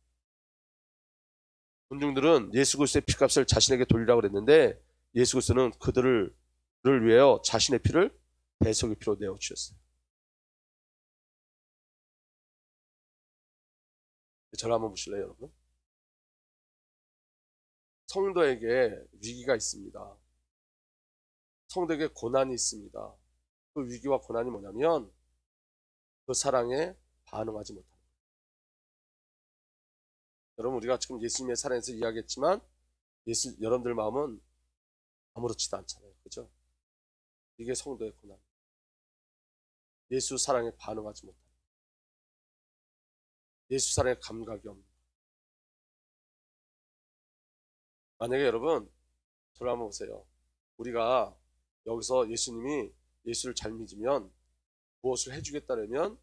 군중들은 예수 그리스도의 피값을 자신에게 돌리라고 그랬는데, 예수 그리스도는 그들을 위하여 자신의 피를 대속의 피로 내어주셨어요. 저를 한번 보실래요, 여러분? 성도에게 위기가 있습니다. 성도에게 고난이 있습니다. 그 위기와 고난이 뭐냐면 그 사랑에 반응하지 못하는 거예요. 여러분, 우리가 지금 예수님의 사랑에서 이야기했지만 여러분들 마음은 아무렇지도 않잖아요. 그죠? 이게 성도의 고난. 예수 사랑에 반응하지 못하는 거예요. 예수 사랑에 감각이 없는 거예요. 만약에 여러분, 저를 한번 보세요. 우리가 여기서 예수님이 예수를 잘 믿으면 무엇을 해주겠다면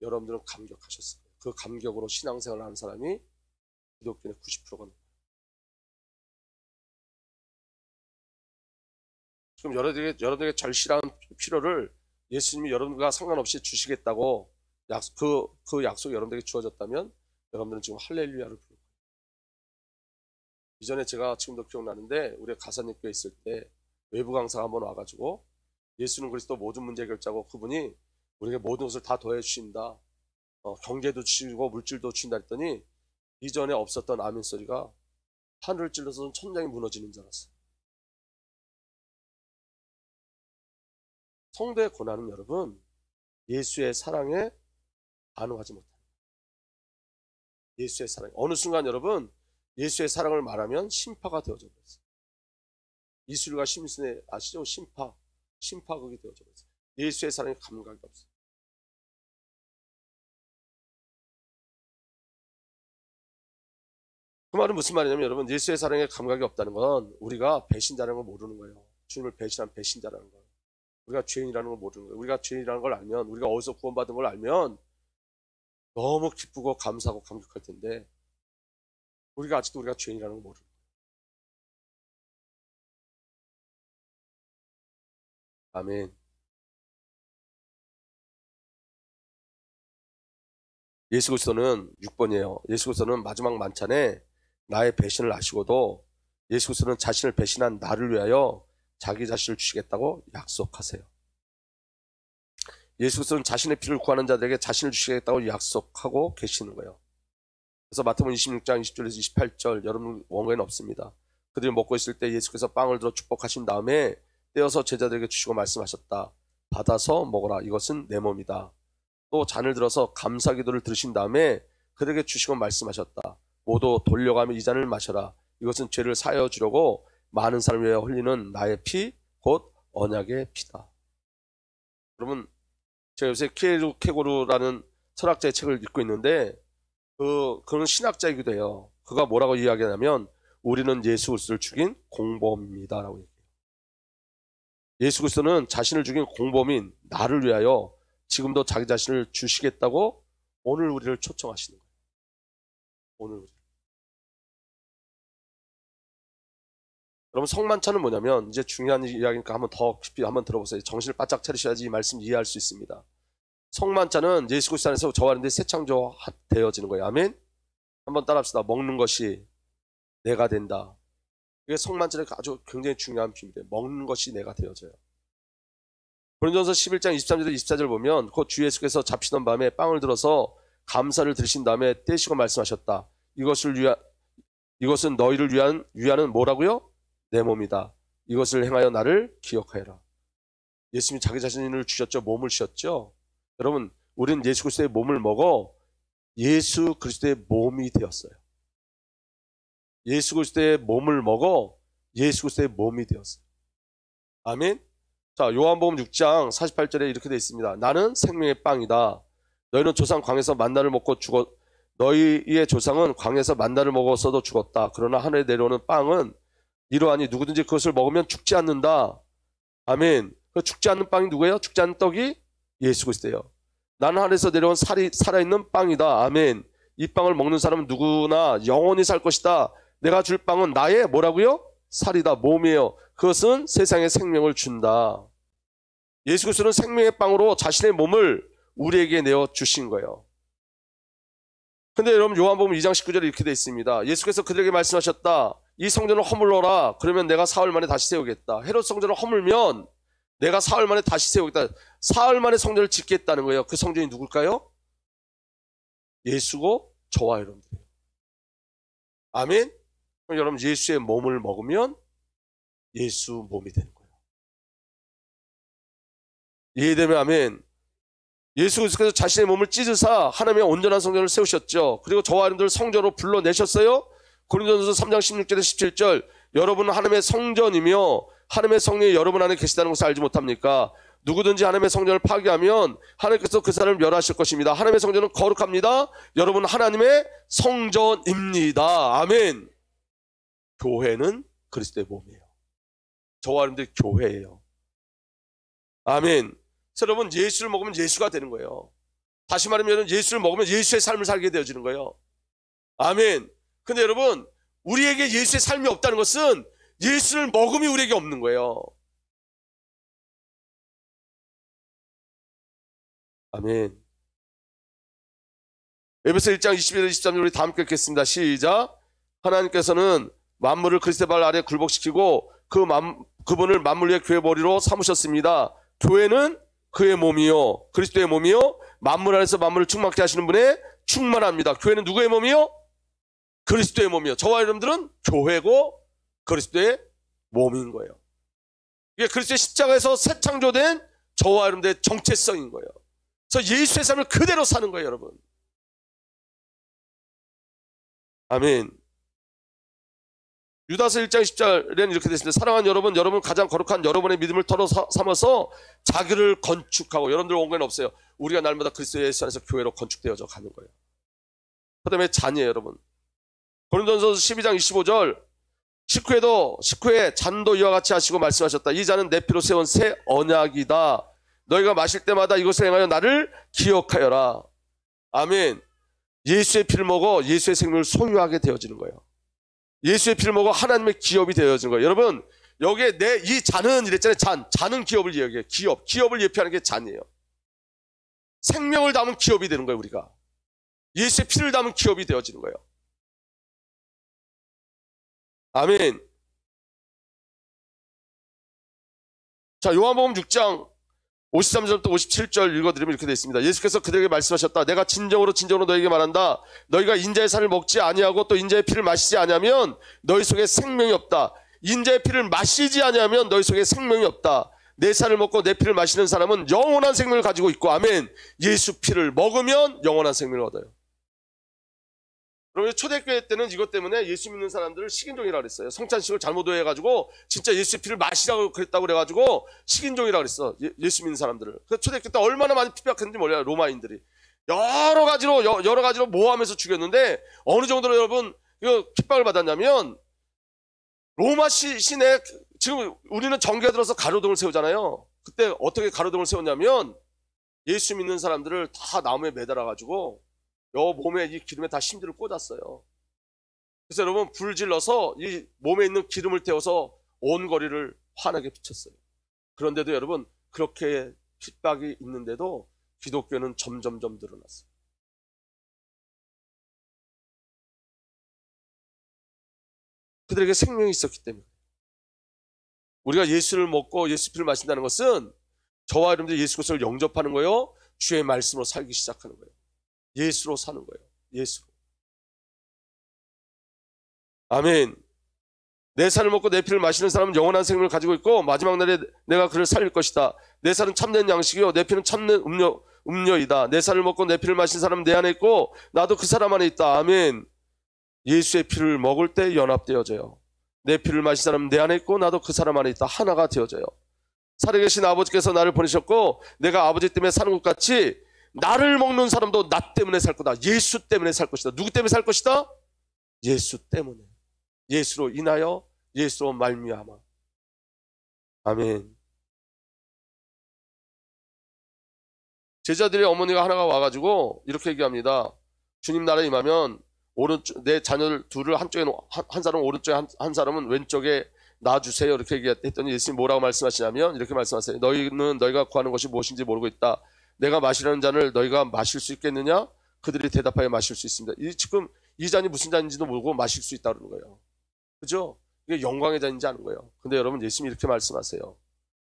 여러분들은 감격하셨을 거예요. 그 감격으로 신앙생활을 하는 사람이 기독교인의 90%가 넘어요. 지금 여러분들에게 절실한 필요를 예수님이 여러분과 상관없이 주시겠다고 그 약속이 여러분들에게 주어졌다면 여러분들은 지금 할렐루야를 부르고, 이전에 제가 지금도 기억나는데, 우리 가사님교에 있을 때 외부 강사가 한번 와가지고 예수는 그리스도 모든 문제 해결자고 그분이 우리에게 모든 것을 다 더해 주신다, 경제도 주시고 물질도 주신다 했더니 이전에 없었던 아멘 소리가 하늘을 찔러서 천장이 무너지는 줄 알았어요. 성도의 고난은 여러분, 예수의 사랑에 반응하지 못합니다. 예수의 사랑. 어느 순간 여러분, 예수의 사랑을 말하면 심파가 되어져 버렸어요. 이슬과 심순에 아시죠? 심파극이 되어져 버렸어요. 예수의 사랑에 감각이 없어요. 그 말은 무슨 말이냐면, 여러분, 예수의 사랑에 감각이 없다는 건 우리가 배신자라는 걸 모르는 거예요. 주님을 배신한 배신자라는 거예요. 우리가 죄인이라는 걸 모르는 거예요. 우리가 죄인이라는 걸 알면, 우리가 어디서 구원받은 걸 알면 너무 기쁘고 감사하고 감격할 텐데, 아직도 우리가 죄인이라는 걸 모르는 거예요. 아멘. 예수 그리스도는 6번이에요. 예수 그리스도는 마지막 만찬에 나의 배신을 아시고도 예수 그리스도는 자신을 배신한 나를 위하여 자기 자신을 주시겠다고 약속하세요. 예수 그리스도는 자신의 피를 구하는 자들에게 자신을 주시겠다고 약속하고 계시는 거예요. 그래서 마태복음 26장 20절에서 28절, 여러분 원고에는 없습니다. 그들이 먹고 있을 때 예수께서 빵을 들어 축복하신 다음에 떼어서 제자들에게 주시고 말씀하셨다. 받아서 먹어라. 이것은 내 몸이다. 또 잔을 들어서 감사 기도를 들으신 다음에 그들에게 주시고 말씀하셨다. 모두 돌려가며 이 잔을 마셔라. 이것은 죄를 사하여 주려고 많은 사람을 위하여 흘리는 나의 피, 곧 언약의 피다. 여러분, 제가 요새 키에루 케고르라는 철학자의 책을 읽고 있는데 그는 신학자이기도 해요. 그가 뭐라고 이야기하냐면 우리는 예수 그리스도를 죽인 공범입니다 라고 얘기해요. 예수 그리스도는 자신을 죽인 공범인 나를 위하여 지금도 자기 자신을 주시겠다고 오늘 우리를 초청하시는 거예요. 오늘 우리. 여러분, 성만찬은 뭐냐면, 이제 중요한 이야기니까 한번 더 깊이 한번 들어보세요. 정신을 바짝 차리셔야지 이 말씀 이해할 수 있습니다. 성만찬은 예수 그리스도 안에서 저와 여러분들이 새 창조 되어지는 거예요. 아멘? 한번 따라합시다. 먹는 것이 내가 된다. 이게 성만찬의 아주 굉장히 중요한 비밀이에요. 먹는 것이 내가 되어져요. 고린도전서 11장 23절 24절 보면 곧 주 예수께서 잡히던 밤에 빵을 들어서 감사를 드리신 다음에 떼시고 말씀하셨다. 이것은 너희를 위하는 뭐라고요? 내 몸이다. 이것을 행하여 나를 기억하여라. 예수님이 자기 자신을 주셨죠. 몸을 주셨죠. 여러분, 우리는 예수 그리스도의 몸을 먹어 예수 그리스도의 몸이 되었어요. 예수 그리스도의 몸을 먹어 예수 그리스도의 몸이 되었어요. 아멘. 자, 요한복음 6장 48절에 이렇게 되어 있습니다. 나는 생명의 빵이다. 너희는 조상 광야에서 만나를 먹고 너희의 조상은 광야에서 만나를 먹었어도 죽었다. 그러나 하늘에 내려오는 빵은 이러하니 누구든지 그것을 먹으면 죽지 않는다. 아멘. 그 죽지 않는 빵이 누구예요? 죽지 않는 떡이 예수 그리스도예요. 나는 하늘에서 내려온 살아있는 빵이다. 아멘. 이 빵을 먹는 사람은 누구나 영원히 살 것이다. 내가 줄 빵은 나의 뭐라고요? 살이다. 몸이에요. 그것은 세상에 생명을 준다. 예수 그리스도는 생명의 빵으로 자신의 몸을 우리에게 내어 주신 거예요. 근데 여러분, 요한복음 2장 19절에 이렇게 되어 있습니다. 예수께서 그들에게 말씀하셨다. 이 성전을 허물러라. 그러면 내가 사흘 만에 다시 세우겠다. 헤롯 성전을 허물면 내가 사흘 만에 다시 세우겠다. 사흘 만에 성전을 짓겠다는 거예요. 그 성전이 누굴까요? 예수고 저와 여러분들이에요. 아멘. 그럼 여러분, 예수의 몸을 먹으면 예수 몸이 되는 거예요. 이해되면 아멘. 예수 그리스도께서 자신의 몸을 찢으사 하나님의 온전한 성전을 세우셨죠. 그리고 저와 여러분들 성전으로 불러내셨어요. 고린도전서 3장 16절에 17절 여러분은 하나님의 성전이며 하나님의 성령이 여러분 안에 계시다는 것을 알지 못합니까? 누구든지 하나님의 성전을 파괴하면 하나님께서 그 사람을 멸하실 것입니다. 하나님의 성전은 거룩합니다. 여러분은 하나님의 성전입니다. 아멘. 교회는 그리스도의 몸이에요. 저와 여러분들 교회예요. 아멘. 그래서 여러분, 예수를 먹으면 예수가 되는 거예요. 다시 말하면 예수를 먹으면 예수의 삶을 살게 되어지는 거예요. 아멘. 근데 여러분, 우리에게 예수의 삶이 없다는 것은 예수를 먹음이 우리에게 없는 거예요. 아멘. 에베소 1장 21절 23절 우리 다 함께 읽겠습니다. 시작. 하나님께서는 만물을 그리스도의 발 아래 굴복시키고 그분을 만물 위의 교회 머리로 삼으셨습니다. 교회는 그의 몸이요 그리스도의 몸이요 만물 안에서 만물을 충만케 하시는 분의 충만합니다. 교회는 누구의 몸이요? 그리스도의 몸이요. 저와 여러분들은 교회고 그리스도의 몸인 거예요. 이게 그리스도의 십자가에서 새 창조된 저와 여러분들의 정체성인 거예요. 그래서 예수의 삶을 그대로 사는 거예요, 여러분. 아멘. 유다서 1장 10절에는 이렇게 되어 있습니다. 사랑하는 여러분, 여러분 가장 거룩한 여러분의 믿음을 터로 삼아서 자기를 건축하고, 여러분들 원고에는 없어요. 우리가 날마다 그리스도 예수 안에서 교회로 건축되어져 가는 거예요. 그 다음에 잔이에요, 여러분. 고린도전서 12장 25절 식후에 잔도 이와 같이 하시고 말씀하셨다. 이 잔은 내 피로 세운 새 언약이다. 너희가 마실 때마다 이것을 행하여 나를 기억하여라. 아멘. 예수의 피를 먹어 예수의 생명을 소유하게 되어지는 거예요. 예수의 피를 먹어 하나님의 기업이 되어지는 거예요. 여러분, 여기에 이 잔은 이랬잖아요. 잔은 기업을 얘기해요. 기업을 예표하는 게 잔이에요. 생명을 담은 기업이 되는 거예요, 우리가. 예수의 피를 담은 기업이 되어지는 거예요. 아멘. 자, 요한복음 6장 53절부터 57절 읽어드리면 이렇게 되어 있습니다. 예수께서 그들에게 말씀하셨다. 내가 진정으로 너희에게 말한다. 너희가 인자의 살을 먹지 아니하고 또 인자의 피를 마시지 아니하면 너희 속에 생명이 없다. 인자의 피를 마시지 아니하면 너희 속에 생명이 없다. 내 살을 먹고 내 피를 마시는 사람은 영원한 생명을 가지고 있고, 아멘. 예수 피를 먹으면 영원한 생명을 얻어요. 여러분 초대교회 때는 이것 때문에 예수 믿는 사람들을 식인종이라고 그랬어요. 성찬식을 잘못 오해해가지고 진짜 예수의 피를 마시라고 그랬다고 그래가지고 식인종이라고 그랬어. 예수 믿는 사람들을. 그래서 초대교회 때 얼마나 많이 피박했는지 몰라요. 로마인들이 여러 가지로 모함해서 죽였는데 어느 정도로 여러분 이거 핍박을 받았냐면 로마 시내 지금 우리는 정계에 들어서 가로등을 세우잖아요. 그때 어떻게 가로등을 세웠냐면 예수 믿는 사람들을 다 나무에 매달아가지고 몸에 이 기름에 다 심지를 꽂았어요. 그래서 여러분 불 질러서 이 몸에 있는 기름을 태워서 온 거리를 환하게 비쳤어요. 그런데도 여러분 그렇게 핍박이 있는데도 기독교는 점점점 늘어났어요. 그들에게 생명이 있었기 때문에. 우리가 예수를 먹고 예수 피를 마신다는 것은 저와 여러분들 예수 그리스도를 영접하는 거예요. 주의 말씀으로 살기 시작하는 거예요. 예수로 사는 거예요. 예수로. 아멘. 내 살을 먹고 내 피를 마시는 사람은 영원한 생명을 가지고 있고 마지막 날에 내가 그를 살릴 것이다. 내 살은 참된 양식이요 내 피는 참된 음료이다. 내 살을 먹고 내 피를 마신 사람은 내 안에 있고 나도 그 사람 안에 있다. 아멘. 예수의 피를 먹을 때 연합되어져요. 내 피를 마신 사람은 내 안에 있고 나도 그 사람 안에 있다. 하나가 되어져요. 살아계신 아버지께서 나를 보내셨고 내가 아버지 때문에 사는 것 같이 나를 먹는 사람도 나 때문에 살 거다. 예수 때문에 살 것이다. 누구 때문에 살 것이다? 예수 때문에. 예수로 인하여 예수로 말미암아. 아멘. 제자들의 어머니가 하나가 와가지고 이렇게 얘기합니다. 주님 나라에 임하면 오른쪽 내 자녀들 둘을 한쪽에 한 사람은 오른쪽에 한 사람은 왼쪽에 놔주세요. 이렇게 얘기했더니 예수님 뭐라고 말씀하시냐면 이렇게 말씀하세요. 너희는 너희가 구하는 것이 무엇인지 모르고 있다. 내가 마시라는 잔을 너희가 마실 수 있겠느냐? 그들이 대답하여 마실 수 있습니다. 지금 이 잔이 무슨 잔인지도 모르고 마실 수 있다는 거예요. 그죠? 이게 영광의 잔인지 아는 거예요. 근데 여러분 예수님이 이렇게 말씀하세요.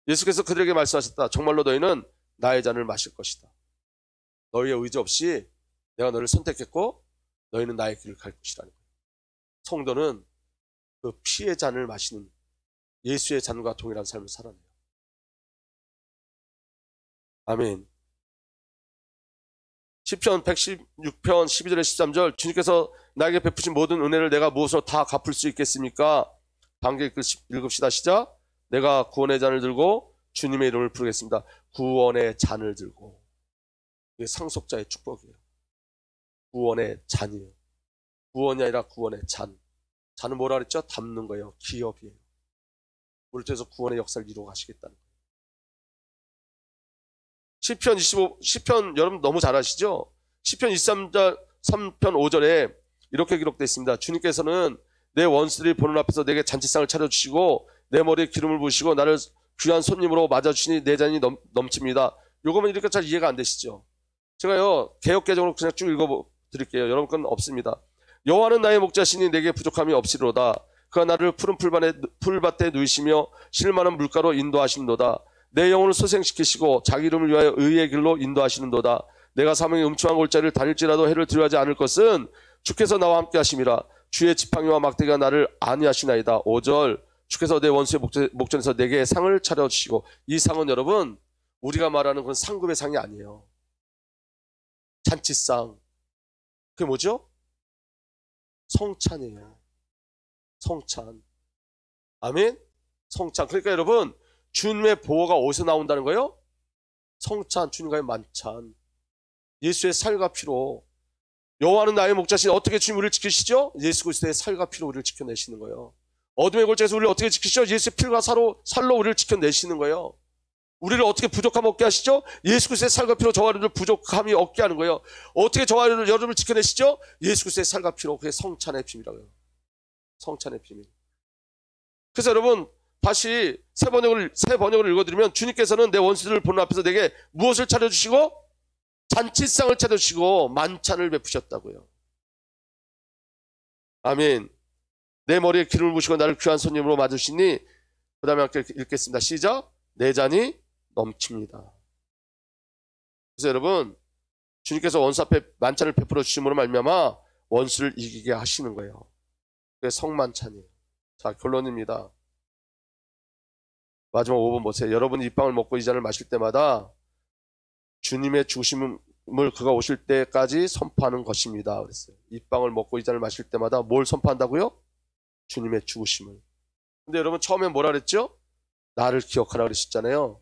예수께서 그들에게 말씀하셨다. 정말로 너희는 나의 잔을 마실 것이다. 너희의 의지 없이 내가 너를 선택했고 너희는 나의 길을 갈 것이라는 거예요. 성도는 그 피의 잔을 마시는 예수의 잔과 동일한 삶을 살아내요. 아멘. 시편 116편 12절에 13절 주님께서 나에게 베푸신 모든 은혜를 내가 무엇으로 다 갚을 수 있겠습니까? 함께 읽읍시다. 시작. 내가 구원의 잔을 들고 주님의 이름을 부르겠습니다. 구원의 잔을 들고. 이게 상속자의 축복이에요. 구원의 잔이에요. 구원이 아니라 구원의 잔. 잔은 뭐라 그랬죠? 담는 거예요. 기업이에요. 우리를 통해서 구원의 역사를 이루어 가시겠다는 거예요. 시편 여러분 너무 잘 아시죠? 시편 23편 5절에 이렇게 기록되어 있습니다. 주님께서는 내 원수들이 보는 앞에서 내게 잔치상을 차려주시고 내 머리에 기름을 부으시고 나를 귀한 손님으로 맞아주시니 내 잔이 넘칩니다. 요거면 이렇게 잘 이해가 안 되시죠? 제가요 개역개정으로 그냥 쭉 읽어드릴게요. 여러분 건 없습니다. 여호와는 나의 목자시니 내게 부족함이 없이로다. 그가 나를 푸른 풀밭에 누이시며 실만한 물가로 인도하시는도다. 내 영혼을 소생시키시고 자기 이름을 위하여 의의 길로 인도하시는도다. 내가 사망의 음침한 골짜기를 다닐지라도 해를 두려워하지 않을 것은 주께서 나와 함께 하심이라. 주의 지팡이와 막대기가 나를 안위하시나이다. 5절 주께서 내 원수의 목전에서 내게 상을 차려주시고. 이 상은 여러분 우리가 말하는 그런 상급의 상이 아니에요. 잔치상. 그게 뭐죠? 성찬이에요. 성찬. 아멘? 성찬. 그러니까 여러분 주님의 보호가 어디서 나온다는 거예요? 성찬, 주님과의 만찬. 예수의 살과 피로. 여호와는 나의 목자시니 어떻게 주님 우리를 지키시죠? 예수 그리스도의 살과 피로 우리를 지켜내시는 거예요. 어둠의 골짜기에서 우리를 어떻게 지키시죠? 예수의 피와 살로 우리를 지켜내시는 거예요. 우리를 어떻게 부족함 없게 하시죠? 예수 그리스도의 살과 피로 저와 여러분들 부족함이 없게 하는 거예요. 어떻게 저와 여러분을 지켜내시죠? 예수 그리스도의 살과 피로. 그게 성찬의 비밀이라고요. 성찬의 비밀. 그래서 여러분 다시 새 번역을 읽어드리면 주님께서는 내 원수들을 보는 앞에서 내게 무엇을 차려주시고 잔치상을 차려주시고 만찬을 베푸셨다고요. 아멘. 내 머리에 기름을 부으시고 나를 귀한 손님으로 맞으시니. 그 다음에 함께 읽겠습니다. 시작. 내 잔이 넘칩니다. 그래서 여러분 주님께서 원수 앞에 만찬을 베풀어 주심으로 말미암아 원수를 이기게 하시는 거예요. 그게 성만찬이에요. 자, 결론입니다. 마지막 5번 보세요. 여러분이 이 빵을 먹고 이 잔을 마실 때마다 주님의 죽으심을 그가 오실 때까지 선포하는 것입니다. 그랬어요. 이 빵을 먹고 이 잔을 마실 때마다 뭘 선포한다고요? 주님의 죽으심을. 근데 여러분 처음에 뭐라 그랬죠? 나를 기억하라 그러셨잖아요.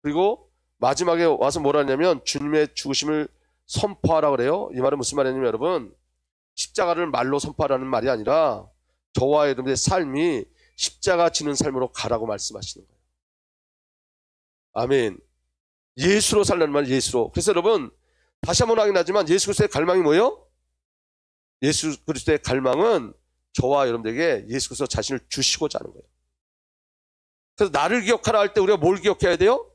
그리고 마지막에 와서 뭐라 하냐면 주님의 죽으심을 선포하라 그래요. 이 말은 무슨 말이냐면 여러분, 십자가를 말로 선포하라는 말이 아니라 저와 여러분의 삶이 십자가 지는 삶으로 가라고 말씀하시는 거예요. 아멘. 예수로 살라는 말, 예수로. 그래서 여러분 다시 한번 확인하지만 예수 그리스도의 갈망이 뭐예요? 예수 그리스도의 갈망은 저와 여러분들에게 예수 그리스도 자신을 주시고자 하는 거예요. 그래서 나를 기억하라 할 때 우리가 뭘 기억해야 돼요?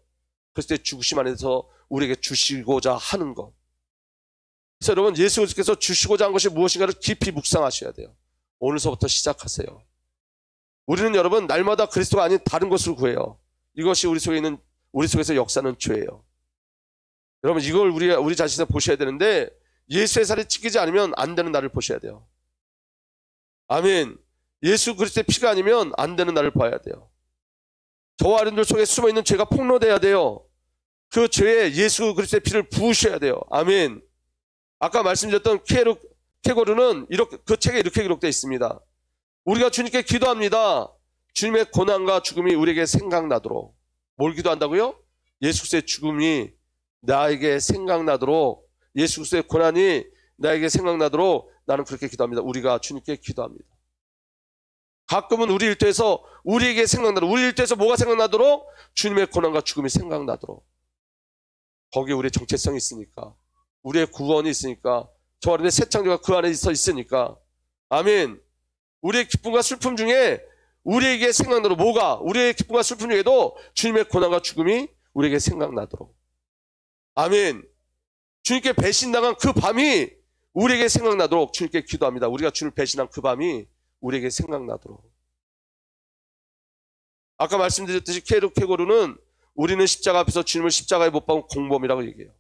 그리스도의 죽으심 안에서 우리에게 주시고자 하는 것. 그래서 여러분 예수 그리스도께서 주시고자 한 것이 무엇인가를 깊이 묵상하셔야 돼요. 오늘서부터 시작하세요. 우리는 여러분 날마다 그리스도가 아닌 다른 것을 구해요. 이것이 우리 속에서 역사는 죄예요. 여러분 이걸 우리 자신을 보셔야 되는데 예수의 살이 찢기지 않으면 안 되는 나를 보셔야 돼요. 아멘. 예수 그리스도의 피가 아니면 안 되는 나를 봐야 돼요. 저와 여러분들 속에 숨어있는 죄가 폭로돼야 돼요. 그 죄에 예수 그리스도의 피를 부으셔야 돼요. 아멘. 아까 말씀드렸던 케고르는 그 책에 이렇게 기록되어 있습니다. 우리가 주님께 기도합니다. 주님의 고난과 죽음이 우리에게 생각나도록. 뭘 기도한다고요? 예수 그리스도의 죽음이 나에게 생각나도록, 예수 그리스도의 고난이 나에게 생각나도록 나는 그렇게 기도합니다. 우리가 주님께 기도합니다. 가끔은 우리 일터에서 우리에게 생각나도록, 우리 일터에서 뭐가 생각나도록? 주님의 고난과 죽음이 생각나도록. 거기에 우리의 정체성이 있으니까, 우리의 구원이 있으니까, 저 안에 새 창조가 그 안에 있으니까. 아멘. 우리의 기쁨과 슬픔 중에 우리에게 생각나도록, 뭐가? 우리의 기쁨과 슬픔 중에도 주님의 고난과 죽음이 우리에게 생각나도록. 아멘. 주님께 배신당한 그 밤이 우리에게 생각나도록 주님께 기도합니다. 우리가 주님을 배신한 그 밤이 우리에게 생각나도록. 아까 말씀드렸듯이 케고르는 우리는 십자가 앞에서 주님을 십자가에 못 박은 공범이라고 얘기해요.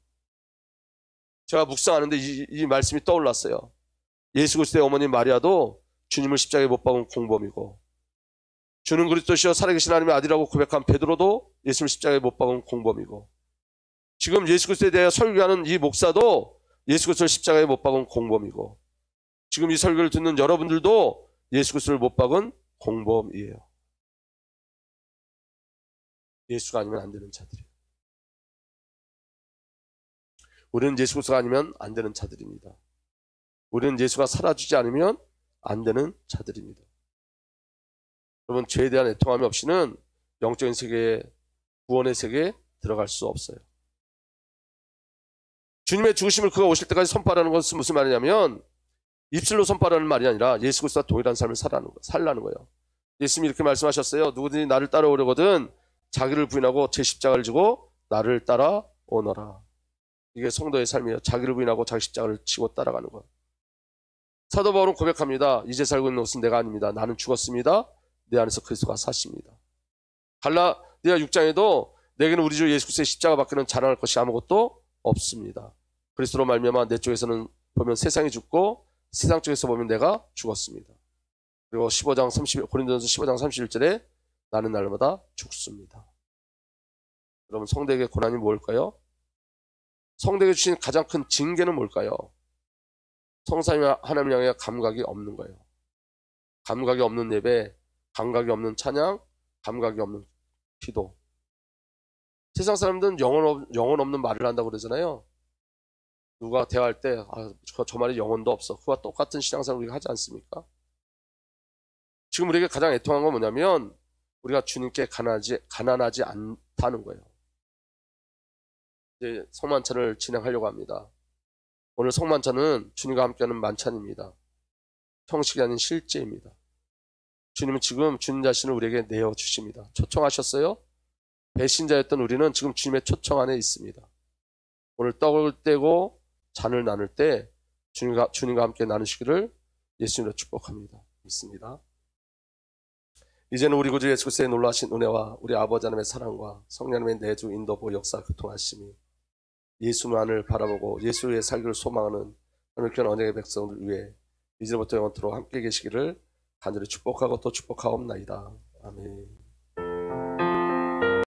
제가 묵상하는데 이 말씀이 떠올랐어요. 예수 그리스도의 어머니 마리아도 주님을 십자가에 못 박은 공범이고, 주는 그리스도시여 살아계신 하나님의 아들이라고 고백한 베드로도 예수를 십자가에 못 박은 공범이고, 지금 예수 그리스도에 대해 설교하는 이 목사도 예수 그리스도를 십자가에 못 박은 공범이고, 지금 이 설교를 듣는 여러분들도 예수 그리스도를 못 박은 공범이에요. 예수가 아니면 안 되는 자들이에요. 우리는 예수 그리스도가 아니면 안 되는 자들입니다. 우리는 예수가 살아주지 않으면 안 되는 자들입니다. 여러분 죄에 대한 애통함이 없이는 영적인 세계에, 구원의 세계에 들어갈 수 없어요. 주님의 죽으심을 그가 오실 때까지 선포하라는 것은 무슨 말이냐면 입술로 선포하라는 말이 아니라 예수 그리스도와 동일한 삶을 살라는 거예요. 예수님이 이렇게 말씀하셨어요. 누구든지 나를 따라오려거든 자기를 부인하고 제 십자가를 지고 나를 따라오너라. 이게 성도의 삶이에요. 자기를 부인하고 자기 십자가를 지고 따라가는 거예요. 사도 바울은 고백합니다. 이제 살고 있는 것은 내가 아닙니다. 나는 죽었습니다. 내 안에서 그리스도가 사십니다. 갈라디아 6장에도 내게는 우리 주 예수 그리스도의 십자가 밖에는 자랑할 것이 아무것도 없습니다. 그리스도로 말미암아 내 쪽에서는 보면 세상이 죽고 세상 쪽에서 보면 내가 죽었습니다. 그리고 고린도전서 15장 31절에 나는 날마다 죽습니다. 여러분 성도에게 고난이 뭘까요? 성도에게 주신 가장 큰 징계는 뭘까요? 성삼위 하나님 향해 감각이 없는 거예요. 감각이 없는 예배, 감각이 없는 찬양, 감각이 없는 기도. 세상 사람들은 영혼 없는 말을 한다고 그러잖아요. 누가 대화할 때 저 말에 영혼도 없어. 그와 똑같은 신앙생활 우리가 하지 않습니까? 지금 우리에게 가장 애통한 건 뭐냐면 우리가 주님께 가난하지 않다는 거예요. 이제 성만찬을 진행하려고 합니다. 오늘 성만찬은 주님과 함께하는 만찬입니다. 형식이 아닌 실제입니다. 주님은 지금 주님 자신을 우리에게 내어주십니다. 초청하셨어요? 배신자였던 우리는 지금 주님의 초청 안에 있습니다. 오늘 떡을 떼고 잔을 나눌 때 주님과 함께 나누시기를 예수님으로 축복합니다. 믿습니다. 이제는 우리 구주 예수 그리스도의 놀라신 은혜와 우리 아버지 하나님의 사랑과 성령 하나님의 내주 인도보 역사 교통하심이 예수만을 바라보고 예수의 살기를 소망하는 하나님의 귀한 언약의 백성들 위해 이제부터 영원토록 함께 계시기를 간절히 축복하고 또 축복하옵나이다. 아멘.